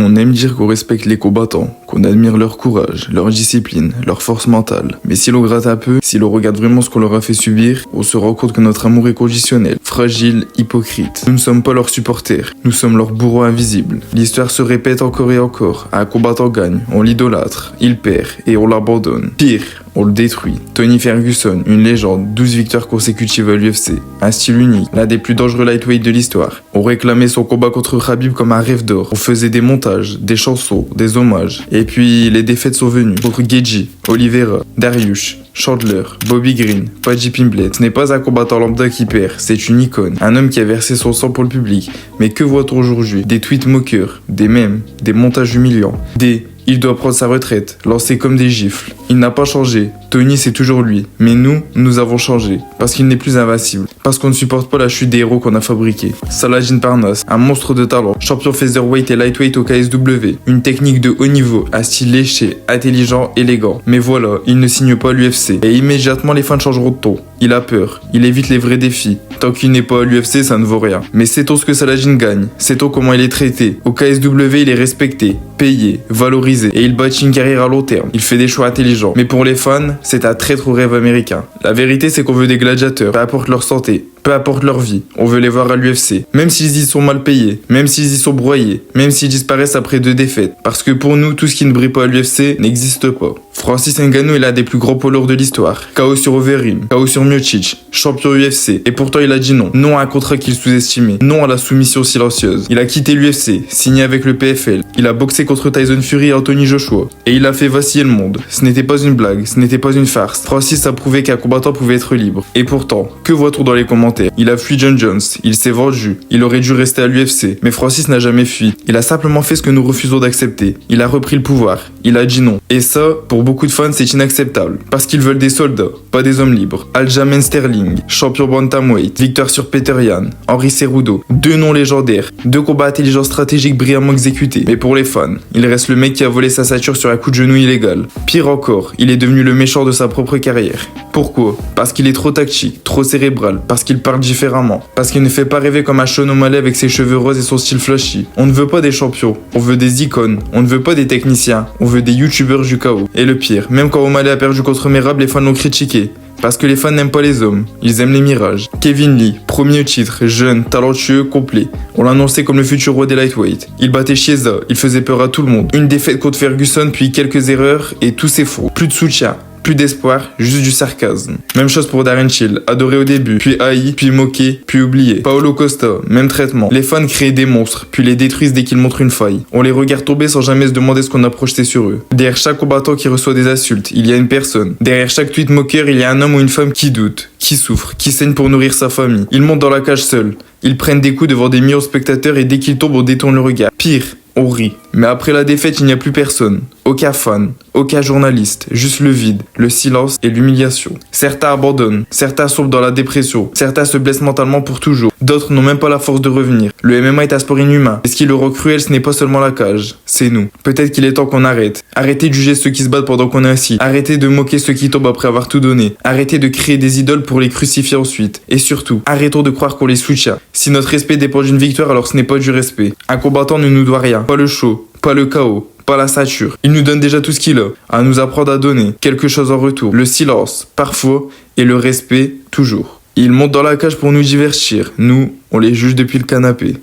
On aime dire qu'on respecte les combattants, qu'on admire leur courage, leur discipline, leur force mentale. Mais si l'on gratte un peu, si l'on regarde vraiment ce qu'on leur a fait subir, on se rend compte que notre amour est conditionnel, fragile, hypocrite. Nous ne sommes pas leurs supporters, nous sommes leurs bourreaux invisibles. L'histoire se répète encore et encore. Un combattant gagne, on l'idolâtre, il perd et on l'abandonne. Pire, on le détruit. Tony Ferguson, une légende, 12 victoires consécutives à l'UFC. Un style unique, l'un des plus dangereux lightweight de l'histoire. On réclamait son combat contre Khabib comme un rêve d'or. On faisait des montages, des chansons, des hommages. Et puis les défaites sont venues. Contre Gaethje, Oliveira, Dariush, Chandler, Bobby Green, Paddy Pimblett. Ce n'est pas un combattant lambda qui perd, c'est une icône. Un homme qui a versé son sang pour le public. Mais que voit-on aujourd'hui? Des tweets moqueurs, des mèmes, des montages humiliants, il doit prendre sa retraite, lancé comme des gifles. Il n'a pas changé, Tony c'est toujours lui. Mais nous avons changé. Parce qu'il n'est plus invincible. Parce qu'on ne supporte pas la chute des héros qu'on a fabriqués. Saladin Parnasse, un monstre de talent, champion featherweight et lightweight au KSW. Une technique de haut niveau, un style léché, intelligent, élégant. Mais voilà, il ne signe pas à l'UFC. Et immédiatement les fans changeront de ton. Il a peur, il évite les vrais défis. Tant qu'il n'est pas à l'UFC, ça ne vaut rien. Mais sait-on ce que Saladin gagne? Sait-on comment il est traité? Au KSW, il est respecté, payé, valorisé. Et il bâtit une carrière à long terme. Il fait des choix intelligents. Mais pour les fans, c'est un traître au rêve américain. La vérité, c'est qu'on veut des gladiateurs, peu importe leur santé, peu importe leur vie. On veut les voir à l'UFC. Même s'ils y sont mal payés, même s'ils y sont broyés, même s'ils disparaissent après 2 défaites. Parce que pour nous, tout ce qui ne brille pas à l'UFC n'existe pas. Francis Ngannou est l'un des plus grands polleurs de l'histoire. KO sur Overeem, KO sur Miocic, champion UFC. Et pourtant il a dit non. Non à un contrat qu'il sous-estimait. Non à la soumission silencieuse. Il a quitté l'UFC, signé avec le PFL. Il a boxé contre Tyson Fury et Anthony Joshua. Et il a fait vaciller le monde. Ce n'était pas une blague, ce n'était pas une farce. Francis a prouvé qu'un combattant pouvait être libre. Et pourtant, que voit-on dans les commentaires? Il a fui John Jones, il s'est vendu. Il aurait dû rester à l'UFC. Mais Francis n'a jamais fui. Il a simplement fait ce que nous refusons d'accepter. Il a repris le pouvoir. Il a dit non. Et ça, pour beaucoup de fans, c'est inacceptable. Parce qu'ils veulent des soldats, pas des hommes libres. Aljamain Sterling, champion bantamweight, victoire sur Peter Yan, Henry Cejudo, 2 noms légendaires, 2 combats intelligents stratégiques brillamment exécutés. Mais pour les fans, il reste le mec qui a volé sa ceinture sur un coup de genou illégal. Pire encore, il est devenu le méchant de sa propre carrière. Pourquoi? Parce qu'il est trop tactique, trop cérébral, parce qu'il parle différemment, parce qu'il ne fait pas rêver comme un Sean O'Malley avec ses cheveux roses et son style flashy. On ne veut pas des champions, on veut des icônes, on ne veut pas des techniciens, on veut des youtubeurs du chaos. Et le pire, même quand O'Malley a perdu contre Merab, les fans l'ont critiqué. Parce que les fans n'aiment pas les hommes, ils aiment les mirages. Kevin Lee, premier titre, jeune, talentueux, complet. On l'annonçait comme le futur roi des lightweight. Il battait Chiesa, il faisait peur à tout le monde. Une défaite contre Ferguson, puis quelques erreurs, et tout c'est faux. Plus de soutien. Plus d'espoir, juste du sarcasme. Même chose pour Darren Till, adoré au début, puis haï, puis moqué, puis oublié. Paulo Costa, même traitement. Les fans créent des monstres, puis les détruisent dès qu'ils montrent une faille. On les regarde tomber sans jamais se demander ce qu'on a projeté sur eux. Derrière chaque combattant qui reçoit des insultes, il y a une personne. Derrière chaque tweet moqueur, il y a un homme ou une femme qui doute, qui souffre, qui saigne pour nourrir sa famille. Ils montent dans la cage seuls. Ils prennent des coups devant des millions de spectateurs et dès qu'ils tombent, on détourne le regard. Pire, on rit. Mais après la défaite, il n'y a plus personne. Aucun fan, aucun journaliste, juste le vide, le silence et l'humiliation. Certains abandonnent, certains sombrent dans la dépression, certains se blessent mentalement pour toujours, d'autres n'ont même pas la force de revenir. Le MMA est un sport inhumain, et ce qui le rend cruel, ce n'est pas seulement la cage, c'est nous. Peut-être qu'il est temps qu'on arrête. Arrêtez de juger ceux qui se battent pendant qu'on est assis, arrêtez de moquer ceux qui tombent après avoir tout donné, arrêtez de créer des idoles pour les crucifier ensuite. Et surtout, arrêtons de croire qu'on les soutient. Si notre respect dépend d'une victoire, alors ce n'est pas du respect. Un combattant ne nous doit rien, pas le show, pas le chaos, pas la ceinture. Il nous donne déjà tout ce qu'il a, à nous apprendre à donner quelque chose en retour. Le silence, parfois, et le respect, toujours. Il monte dans la cage pour nous divertir. Nous, on les juge depuis le canapé.